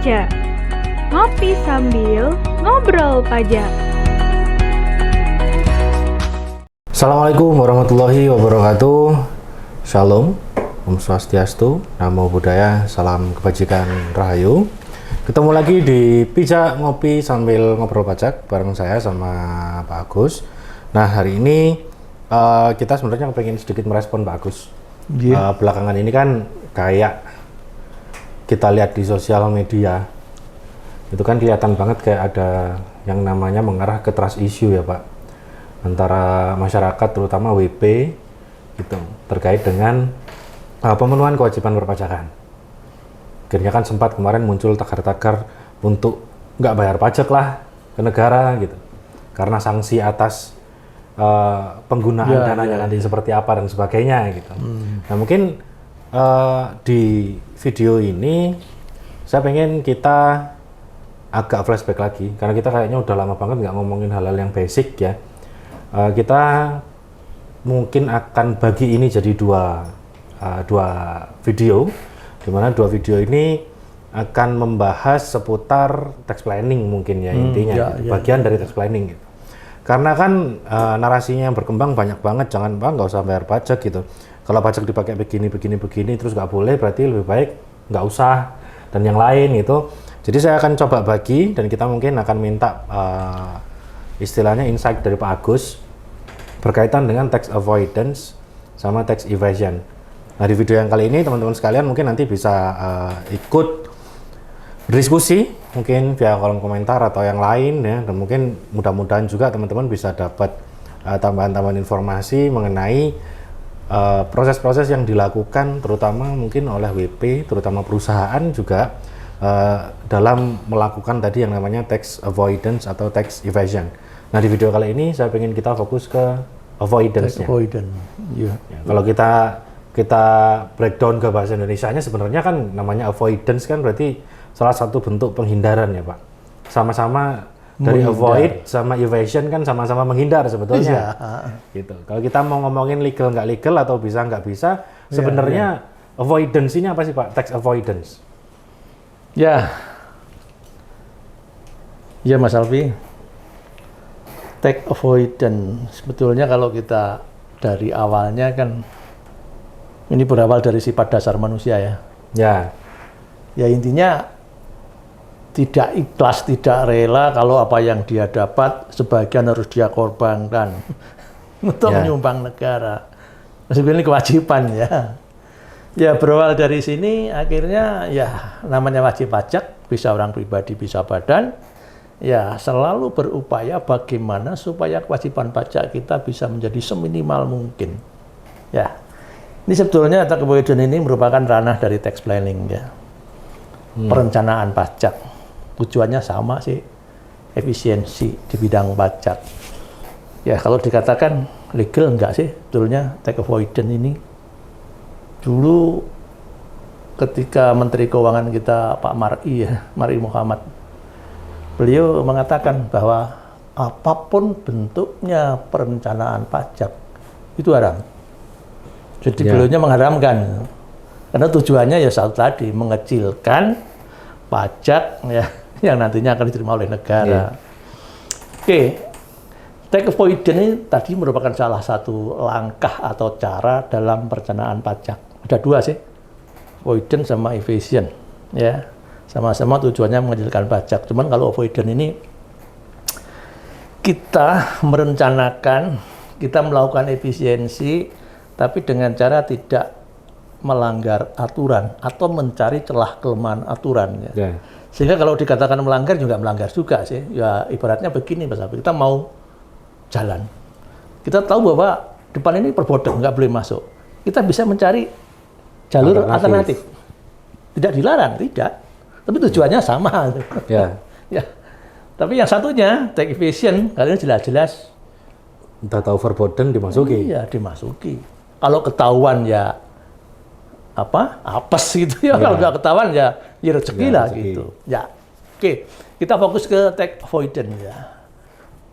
baca. Ngopi sambil ngobrol pajak. Assalamualaikum warahmatullahi wabarakatuh. Shalom, Om Swastiastu, Namo Buddhaya, Salam Kebajikan Rahayu. Ketemu lagi di Pijak Ngopi Sambil Ngobrol Pajak bareng saya sama Pak Agus. Nah, hari ini kita sebenarnya pengen sedikit merespon Pak Agus. Belakangan ini kan kayak kita lihat di sosial media, itu kan kelihatan banget kayak ada yang namanya mengarah ke trust issue ya Pak, antara masyarakat terutama WP gitu, terkait dengan pemenuhan kewajiban perpajakan. Akhirnya kan sempat kemarin muncul tagar-tagar untuk nggak bayar pajak lah ke negara gitu, karena sanksi atas penggunaan dananya nanti seperti apa dan sebagainya gitu. Nah mungkin di video ini saya pengen kita agak flashback lagi, karena kita kayaknya udah lama banget nggak ngomongin hal-hal yang basic ya. Kita mungkin akan bagi ini jadi dua video, dimana dua video ini akan membahas seputar tax planning mungkin ya intinya, bagian dari tax planning gitu. Karena kan narasinya yang berkembang banyak banget, jangan Pak nggak usah bayar pajak gitu. Kalau pajak dipakai begini terus nggak boleh, berarti lebih baik nggak usah dan yang lain gitu. Jadi saya akan coba bagi dan kita mungkin akan minta istilahnya insight dari Pak Agus berkaitan dengan tax avoidance sama tax evasion. Nah di video yang kali ini teman-teman sekalian mungkin nanti bisa ikut berdiskusi mungkin via kolom komentar atau yang lain ya, dan mungkin mudah-mudahan juga teman-teman bisa dapat tambahan-tambahan informasi mengenai proses-proses yang dilakukan terutama mungkin oleh WP, terutama perusahaan juga dalam melakukan tadi yang namanya tax avoidance atau tax evasion. Nah di video kali ini saya ingin kita fokus ke avoidance-nya. Ya, kalau kita breakdown ke bahasa Indonesianya sebenarnya kan namanya avoidance kan berarti salah satu bentuk penghindaran ya Pak. Sama-sama dari avoid sama evasion kan sama-sama menghindar sebetulnya. Gitu. Kalau kita mau ngomongin legal nggak legal atau bisa nggak bisa, sebenarnya avoidance ini apa sih Pak? Tax avoidance. Ya Mas Alfi. Tax avoidance sebetulnya kalau kita dari awalnya kan ini berawal dari sifat dasar manusia ya. Ya intinya tidak ikhlas, tidak rela kalau apa yang dia dapat sebagian harus dia korbankan untuk menyumbang negara. Sebenarnya ini kewajiban ya. Ya berawal dari sini akhirnya ya namanya wajib pajak, bisa orang pribadi bisa badan. Ya selalu berupaya bagaimana supaya kewajiban pajak kita bisa menjadi seminimal mungkin. Ya ini sebetulnya tax avoidance ini merupakan ranah dari tax planning ya. Perencanaan pajak. Tujuannya sama sih, efisiensi di bidang pajak. Ya kalau dikatakan legal enggak sih sebetulnya tax avoidance ini. Dulu ketika Menteri Keuangan kita Pak Mar'i Muhammad, beliau mengatakan bahwa apapun bentuknya perencanaan pajak itu haram. Jadi beliaunya mengharamkan, karena tujuannya ya satu tadi, mengecilkan pajak ya yang nantinya akan diterima oleh negara. Tax avoidance ini tadi merupakan salah satu langkah atau cara dalam perencanaan pajak. Ada dua sih, avoidance sama evasion ya. Sama-sama tujuannya mengecilkan pajak. Cuman kalau avoidance ini kita merencanakan, kita melakukan efisiensi, tapi dengan cara tidak melanggar aturan atau mencari celah kelemahan aturan. Ya. Sehingga kalau dikatakan melanggar juga melanggar juga sih. Ya ibaratnya begini Mas Abi, kita mau jalan, kita tahu bahwa depan ini perbodong, nggak boleh masuk. Kita bisa mencari jalur alternatif. Tidak dilarang, tidak. Tapi tujuannya sama. Ya. Tapi yang satunya, tax evasion, kalian jelas-jelas Entah tahu verboten dimasuki. Iya, dimasuki. Kalau ketahuan ya apes gitu ya. Kalau nggak ketahuan ya rezeki lah gitu. Ya, kita fokus ke tax avoidance ya.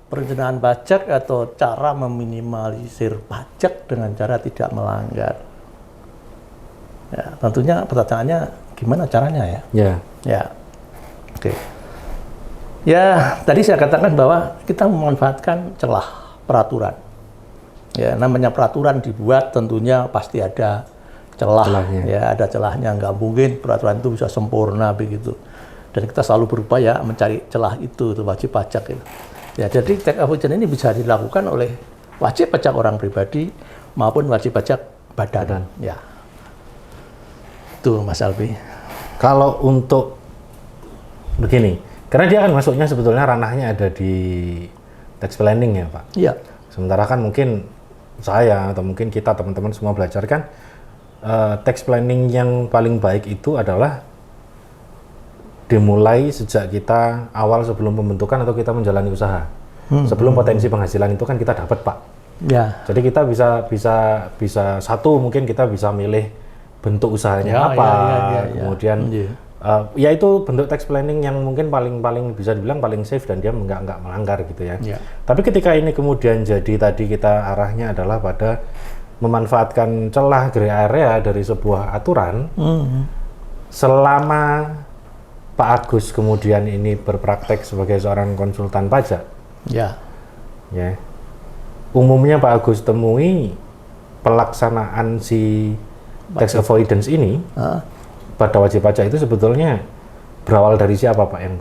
Perencanaan pajak atau cara meminimalisir pajak dengan cara tidak melanggar. Ya, tentunya pertanyaannya gimana caranya ya? Ya. Oke. Ya, tadi saya katakan bahwa kita memanfaatkan celah peraturan. Ya, namanya peraturan dibuat tentunya pasti ada celahnya. Ya, ada celahnya. Nggak mungkin peraturan itu bisa sempurna begitu. Dan kita selalu berupaya mencari celah itu wajib pajak. Ya, jadi tax avoidance ini bisa dilakukan oleh wajib pajak orang pribadi maupun wajib pajak badan. Ya, itu Mas Albi. Kalau untuk begini, karena dia kan masuknya sebetulnya ranahnya ada di tax planning ya Pak. Iya. Sementara kan mungkin saya atau mungkin kita teman-teman semua belajar kan tax planning yang paling baik itu adalah dimulai sejak kita awal sebelum pembentukan atau kita menjalani usaha. Sebelum potensi penghasilan itu kan kita dapat Pak. Ya. Jadi kita bisa satu mungkin kita bisa milih bentuk usahanya apa, kemudian ya itu bentuk tax planning yang mungkin paling bisa dibilang paling safe dan dia nggak melanggar gitu ya. Tapi ketika ini kemudian jadi tadi kita arahnya adalah pada memanfaatkan celah gray area dari sebuah aturan, selama Pak Agus kemudian ini berpraktek sebagai seorang konsultan pajak, ya, umumnya Pak Agus temui pelaksanaan si tax avoidance ini pada wajib pajak itu sebetulnya berawal dari siapa Pak yang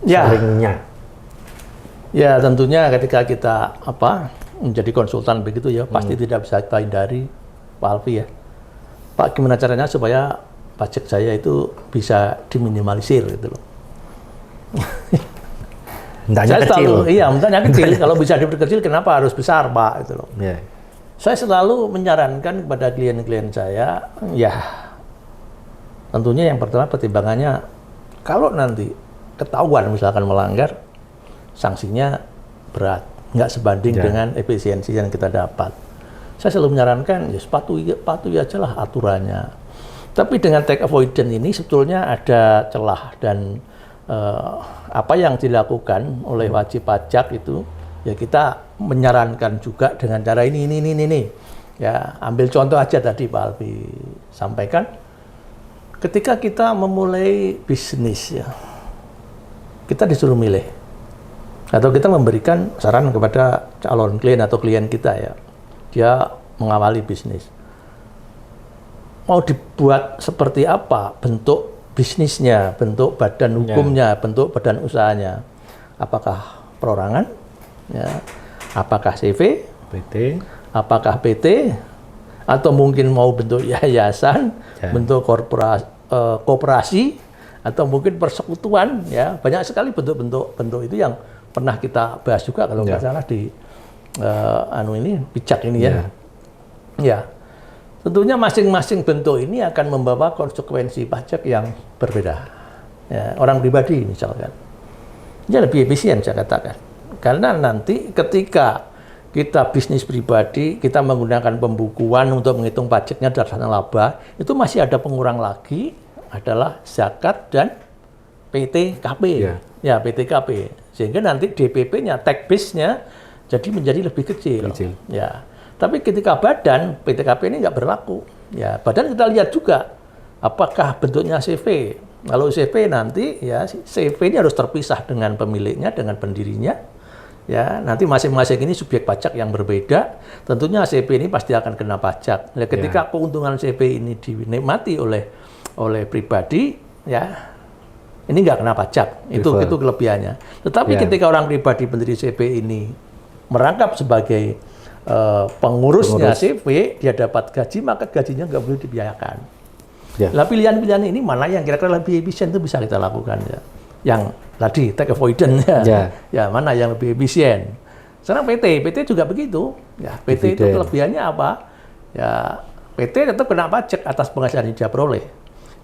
seringnya? Ya tentunya ketika kita menjadi konsultan begitu ya pasti tidak bisa kita hindari Pak Alfi ya. Pak, gimana caranya supaya pajak saya itu bisa diminimalisir gitu loh. Mintanya kecil. Mintanya kecil. Kalau bisa diperkecil kenapa harus besar Pak gitu loh. Saya selalu menyarankan kepada klien-klien saya, ya tentunya yang pertama pertimbangannya kalau nanti ketahuan misalkan melanggar, sanksinya berat, nggak sebanding dengan efisiensi yang kita dapat. Saya selalu menyarankan ya patuhi aja lah aturannya. Tapi dengan tax avoidance ini sebetulnya ada celah dan apa yang dilakukan oleh wajib pajak itu ya kita menyarankan juga dengan cara ini. Ya, ambil contoh aja tadi Pak Alfi sampaikan. Ketika kita memulai bisnis ya, kita disuruh milih. Atau kita memberikan saran kepada calon klien atau klien kita ya. Dia mengawali bisnis. Mau dibuat seperti apa bentuk bisnisnya, bentuk badan hukumnya, bentuk badan usahanya. Apakah perorangan? Ya. Apakah CV? PT? Apakah PT? Atau mungkin mau bentuk yayasan, bentuk koperasi, atau mungkin persekutuan, ya banyak sekali bentuk itu yang pernah kita bahas juga kalau nggak salah di pijak ini ya. Ya, tentunya masing-masing bentuk ini akan membawa konsekuensi pajak yang berbeda. Ya, orang pribadi misalkan, dia lebih efisien saya katakan. Karena nanti ketika kita bisnis pribadi, kita menggunakan pembukuan untuk menghitung pajaknya berdasarkan laba, itu masih ada pengurang lagi adalah zakat dan PTKP. Ya, PTKP. Sehingga nanti DPP-nya, tax base-nya jadi menjadi lebih kecil. Ya. Tapi ketika badan, PTKP ini nggak berlaku. Ya, badan kita lihat juga apakah bentuknya CV. Kalau CV nanti ya CV ini harus terpisah dengan pemiliknya, dengan pendirinya. Ya, nanti masing-masing ini subjek pajak yang berbeda. Tentunya CV ini pasti akan kena pajak. Nah, ketika keuntungan CV ini dinikmati oleh pribadi, ya ini nggak kena pajak. Itu kelebihannya. Tetapi ketika orang pribadi pendiri CV ini merangkap sebagai pengurusnya CV, dia dapat gaji, maka gajinya nggak boleh dibiayakan. Nah, pilihan-pilihan ini mana yang kira-kira lebih efisien itu bisa kita lakukan ya. Yang tadi tax avoidance ya mana yang lebih efisien. Sekarang PT juga begitu. Ya, PT itu kelebihannya apa? Ya, PT tetap kena pajak atas penghasilan yang dia peroleh.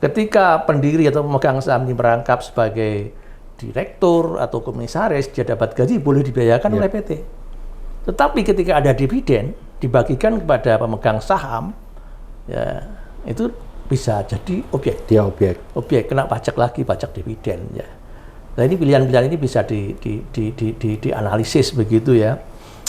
Ketika pendiri atau pemegang saham ini merangkap sebagai direktur atau komisaris, dia dapat gaji boleh dibiayakan oleh PT. Tetapi ketika ada dividen dibagikan kepada pemegang saham, ya itu bisa jadi objek. Dia objek kena pajak lagi, pajak dividen ya. Nah, ini pilihan-pilihan ini bisa dianalisis begitu ya.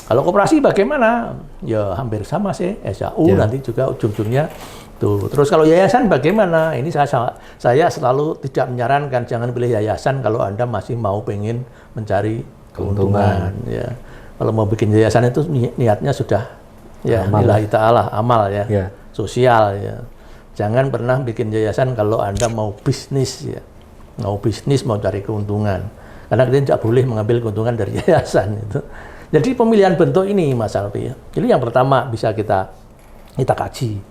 Kalau koperasi bagaimana? Ya hampir sama sih, SAU nanti juga ujung-ujungnya tuh. Terus kalau yayasan bagaimana? Ini saya selalu tidak menyarankan jangan pilih yayasan kalau Anda masih mau pengen mencari keuntungan. Ya. Kalau mau bikin yayasan itu niatnya sudah ya lillahi ta'ala, amal ya, sosial ya. Jangan pernah bikin yayasan kalau Anda mau bisnis ya. Mau bisnis, mau cari keuntungan. Karena kita tidak boleh mengambil keuntungan dari yayasan itu. Jadi pemilihan bentuk ini Mas Alfi ya. Jadi yang pertama bisa kita kaji.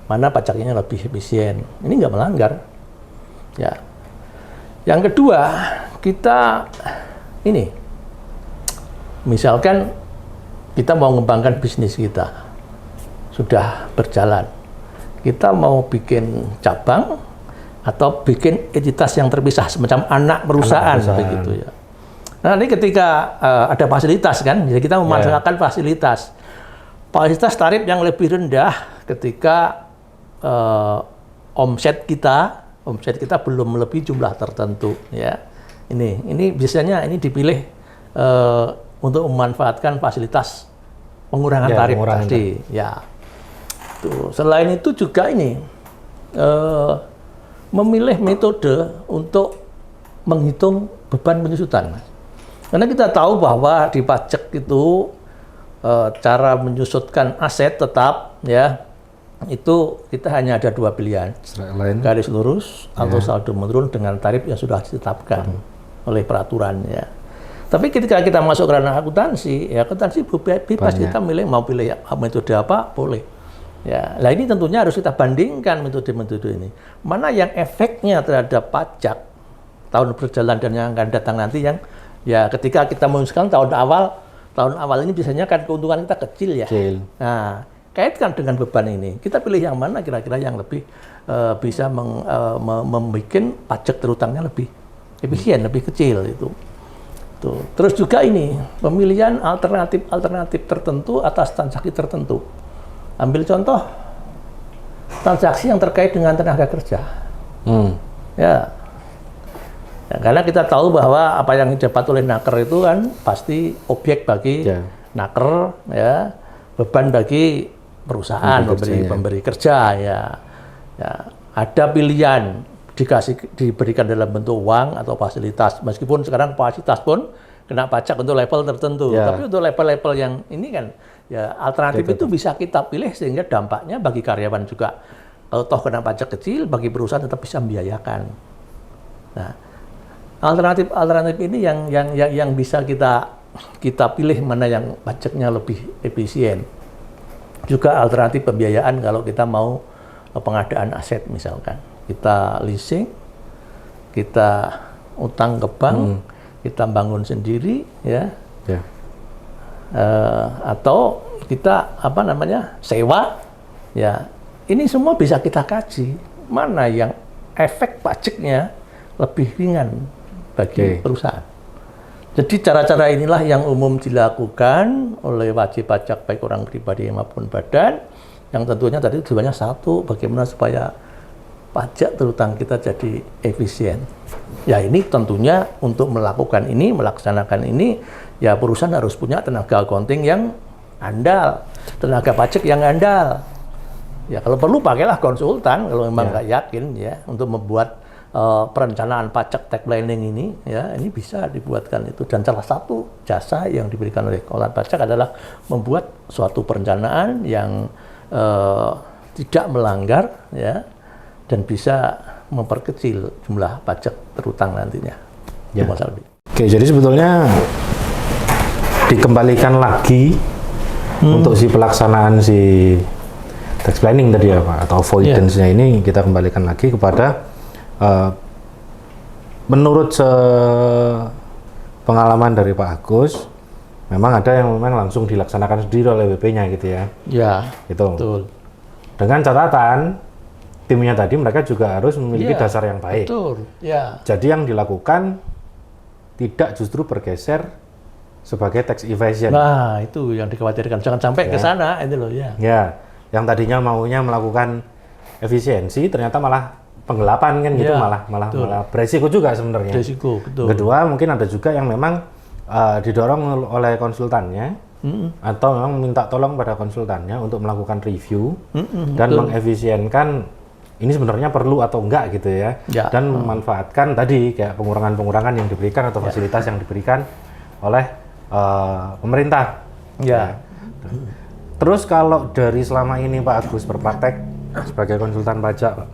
Mana pajaknya lebih efisien. Ini nggak melanggar. Ya. Yang kedua, kita ini misalkan kita mau mengembangkan bisnis kita. Sudah berjalan. Kita mau bikin cabang atau bikin entitas yang terpisah semacam anak perusahaan begitu ya. Nah, ini ketika ada fasilitas kan, jadi kita memanfaatkan fasilitas tarif yang lebih rendah ketika omset kita belum melebihi jumlah tertentu ya. Ini biasanya ini dipilih untuk memanfaatkan fasilitas pengurangan tarif tadi ya. Tuh. Selain itu juga ini memilih metode untuk menghitung beban penyusutan. Karena kita tahu bahwa di pajak itu cara menyusutkan aset tetap ya itu kita hanya ada dua pilihan, garis lurus atau saldo menurun dengan tarif yang sudah ditetapkan oleh peraturan ya. Tapi ketika kita masuk ke ranah akuntansi, ya akuntansi bebas kita milih mau pilih metode apa boleh. Ya, nah ini tentunya harus kita bandingkan metode-metode ini. Mana yang efeknya terhadap pajak tahun berjalan dan yang akan datang nanti yang ya ketika kita memutuskan tahun awal ini biasanya kan keuntungan kita kecil ya. Nah, kaitkan dengan beban ini. Kita pilih yang mana kira-kira yang lebih bisa membuat pajak terutangnya lebih efisien, lebih kecil itu. Tuh. Terus juga ini pemilihan alternatif tertentu atas transaksi tertentu. Ambil contoh transaksi yang terkait dengan tenaga kerja. Ya, karena kita tahu bahwa apa yang didapat oleh naker itu kan pasti objek bagi naker, ya, beban bagi perusahaan, pemberi kerja, ya. Ada pilihan diberikan dalam bentuk uang atau fasilitas. Meskipun sekarang fasilitas pun kena pajak untuk level tertentu, tapi untuk level-level yang ini kan ya alternatif itu bisa kita pilih sehingga dampaknya bagi karyawan juga kalau toh kena pajak kecil, bagi perusahaan tetap bisa membiayakan. Nah, alternatif ini yang bisa kita pilih mana yang pajaknya lebih efisien. Juga alternatif pembiayaan kalau kita mau pengadaan aset misalkan, kita leasing, kita utang ke bank, kita bangun sendiri, ya. Atau kita sewa, ya. Ini semua bisa kita kaji mana yang efek pajaknya lebih ringan bagi perusahaan. Jadi cara-cara inilah yang umum dilakukan oleh wajib pajak baik orang pribadi maupun badan, yang tentunya tadi tujuannya satu, bagaimana supaya pajak terutang kita jadi efisien. Ya ini tentunya untuk melaksanakan ini, ya perusahaan harus punya tenaga accounting yang andal, tenaga pajak yang andal. Ya kalau perlu pakailah konsultan kalau memang nggak yakin ya untuk membuat perencanaan pajak tax planning ini, ya ini bisa dibuatkan itu. Dan salah satu jasa yang diberikan oleh Konsulat Pajak adalah membuat suatu perencanaan yang tidak melanggar, ya, dan bisa memperkecil jumlah pajak terutang nantinya. Ya. Oke, jadi sebetulnya dikembalikan lagi untuk si pelaksanaan si tax planning tadi ya Pak, atau avoidance-nya ini kita kembalikan lagi kepada menurut pengalaman dari Pak Agus, memang ada yang memang langsung dilaksanakan sendiri oleh BP-nya gitu ya. Ya, gitu. Betul. Dengan catatan timnya tadi mereka juga harus memiliki dasar yang baik. Betul. Ya. Jadi yang dilakukan tidak justru bergeser sebagai tax evasion. Nah, itu yang dikhawatirkan. Jangan sampai ke sana itu loh ya. Ya. Yang tadinya maunya melakukan efisiensi ternyata malah penggelapan kan gitu, malah beresiko juga sebenarnya. Beresiko, betul. Kedua, mungkin ada juga yang memang didorong oleh konsultannya atau memang minta tolong pada konsultannya untuk melakukan review dan mengefisienkan ini sebenarnya perlu atau enggak gitu ya, dan memanfaatkan tadi kayak pengurangan-pengurangan yang diberikan atau fasilitas yang diberikan oleh pemerintah. Ya. Terus kalau dari selama ini Pak Agus berpraktek sebagai konsultan pajak, Pak,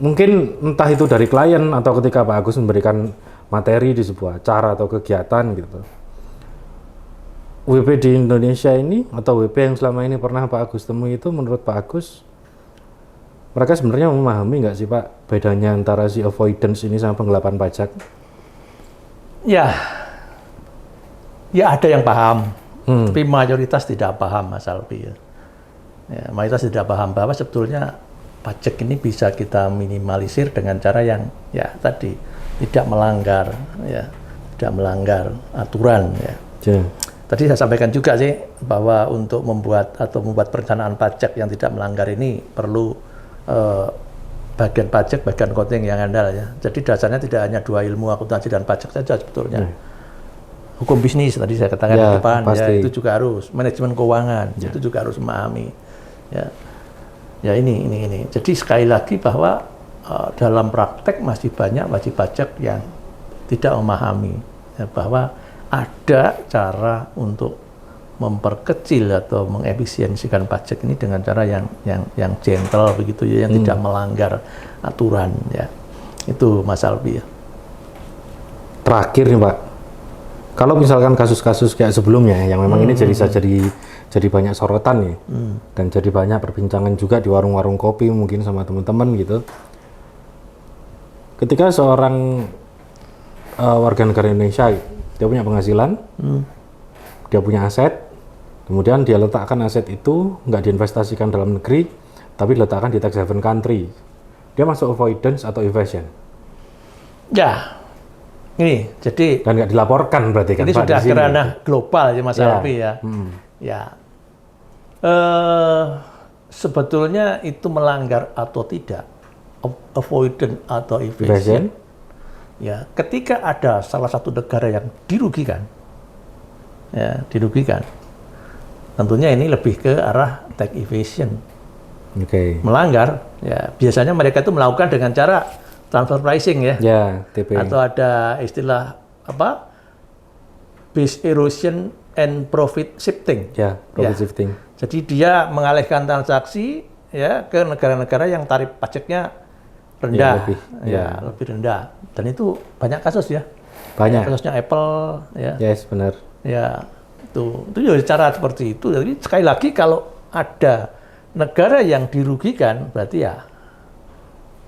mungkin entah itu dari klien atau ketika Pak Agus memberikan materi di sebuah acara atau kegiatan gitu, WP di Indonesia ini atau WP yang selama ini pernah Pak Agus temui itu, menurut Pak Agus mereka sebenarnya memahami nggak sih Pak bedanya antara si avoidance ini sama penggelapan pajak? Ya ada yang paham, tapi mayoritas tidak paham, Mas Albi. Ya, mayoritas tidak paham bahwa sebetulnya pajak ini bisa kita minimalisir dengan cara yang ya tadi tidak melanggar aturan ya. Tadi saya sampaikan juga sih bahwa untuk membuat perencanaan pajak yang tidak melanggar ini perlu bagian pajak, bagian accounting yang andal ya. Jadi dasarnya tidak hanya dua ilmu akuntansi dan pajak saja sebetulnya. Hukum bisnis tadi saya katakan di depan ya, itu juga harus, manajemen keuangan itu juga harus memahami ya ini. Jadi sekali lagi bahwa dalam praktek masih banyak wajib pajak yang tidak memahami ya, bahwa ada cara untuk memperkecil atau mengefisiensikan pajak ini dengan cara yang gentle begitu ya, yang tidak melanggar aturan ya. Itu Mas Albi ya. Terakhir nih Pak, kalau misalkan kasus-kasus kayak sebelumnya yang memang ini jadi banyak sorotan nih, dan jadi banyak perbincangan juga di warung-warung kopi mungkin sama teman-teman gitu. Ketika seorang warga negara Indonesia, dia punya penghasilan, dia punya aset, kemudian dia letakkan aset itu nggak diinvestasikan dalam negeri, tapi diletakkan di tax haven country, dia masuk avoidance atau evasion? Ya, ini jadi dan nggak dilaporkan berarti kan? Ini Pak, sudah ke ranah global ya Mas Albi ya. Sebetulnya itu melanggar atau tidak, avoidance atau evasion. Ya, ketika ada salah satu negara yang dirugikan, tentunya ini lebih ke arah tax evasion. Melanggar, ya biasanya mereka itu melakukan dengan cara transfer pricing ya, TP. Atau ada istilah apa, base erosion and profit shifting. Shifting. Jadi dia mengalihkan transaksi ya ke negara-negara yang tarif pajaknya rendah, lebih rendah. Dan itu banyak kasus ya. Banyak. Kasusnya Apple ya. Yes, benar. Ya, itu ya cara seperti itu. Jadi sekali lagi kalau ada negara yang dirugikan berarti ya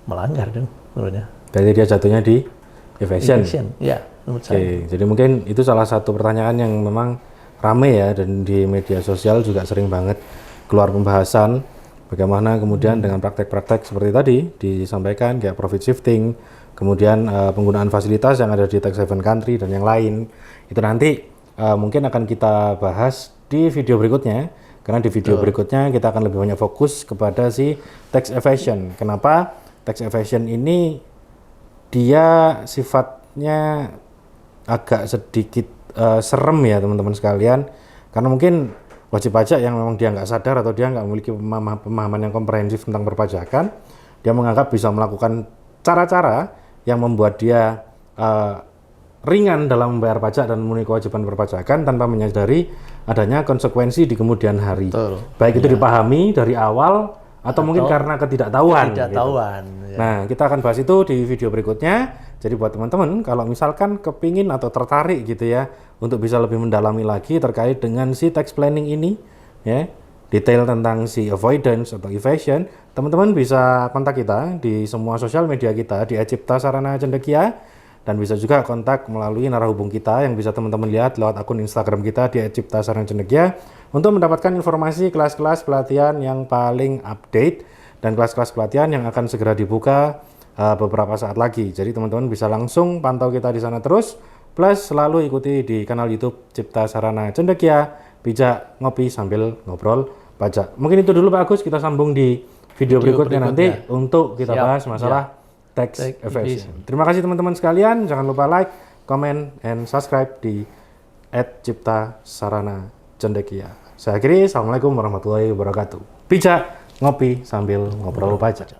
melanggar dong menurutnya. Berarti dia jatuhnya di evasion. Ya, menurut saya. Jadi mungkin itu salah satu pertanyaan yang memang rame ya, dan di media sosial juga sering banget keluar pembahasan bagaimana kemudian dengan praktek-praktek seperti tadi disampaikan kayak profit shifting, kemudian penggunaan fasilitas yang ada di tax haven country dan yang lain. Itu nanti mungkin akan kita bahas di video berikutnya, karena di video berikutnya kita akan lebih banyak fokus kepada si tax evasion. Kenapa tax evasion ini dia sifatnya agak sedikit serem ya teman-teman sekalian, karena mungkin wajib pajak yang memang dia nggak sadar atau dia nggak memiliki pemahaman yang komprehensif tentang perpajakan, dia menganggap bisa melakukan cara-cara yang membuat dia ringan dalam membayar pajak dan memenuhi kewajiban perpajakan tanpa menyadari adanya konsekuensi di kemudian hari. Baik itu dipahami dari awal atau mungkin karena ketidaktahuan. Gitu. Nah, kita akan bahas itu di video berikutnya. Jadi buat teman-teman, kalau misalkan kepingin atau tertarik gitu ya, untuk bisa lebih mendalami lagi terkait dengan si tax planning ini, ya, detail tentang si avoidance atau evasion, teman-teman bisa kontak kita di semua sosial media kita di @cipta sarana cendekia, dan bisa juga kontak melalui narahubung kita yang bisa teman-teman lihat lewat akun Instagram kita di @cipta sarana cendekia untuk mendapatkan informasi kelas-kelas pelatihan yang paling update dan kelas-kelas pelatihan yang akan segera dibuka beberapa saat lagi. Jadi teman-teman bisa langsung pantau kita di sana terus, plus selalu ikuti di kanal YouTube Cipta Sarana Cendekia, bijak ngopi sambil ngobrol pajak. Mungkin itu dulu Pak Agus, kita sambung di video berikutnya nanti untuk kita bahas masalah tax evasion. Terima kasih teman-teman sekalian, jangan lupa like, comment, and subscribe di @cipta-sarana-cendekia. Saya akhiri, assalamualaikum warahmatullahi wabarakatuh. Bijak ngopi sambil ngobrol pajak.